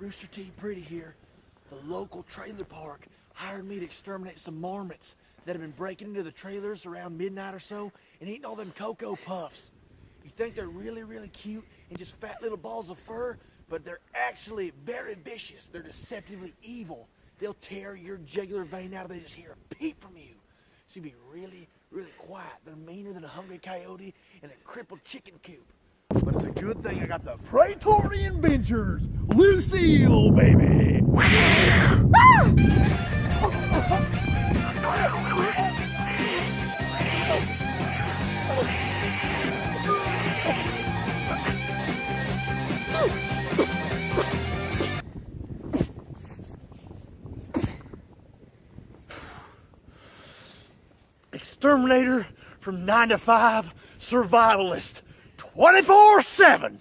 Rooster T Pretty here. The local trailer park hired me to exterminate some marmots that have been breaking into the trailers around midnight or so and eating all them Cocoa Puffs. You think they're really, really cute and just fat little balls of fur, but they're actually very vicious. They're deceptively evil. They'll tear your jugular vein out if they just hear a peep from you. So you be really, really quiet. They're meaner than a hungry coyote in a crippled chicken coop. But it's a good thing I got the Praetorian Ventures Lucille, baby! Exterminator from 9 to 5, survivalist, 24/7.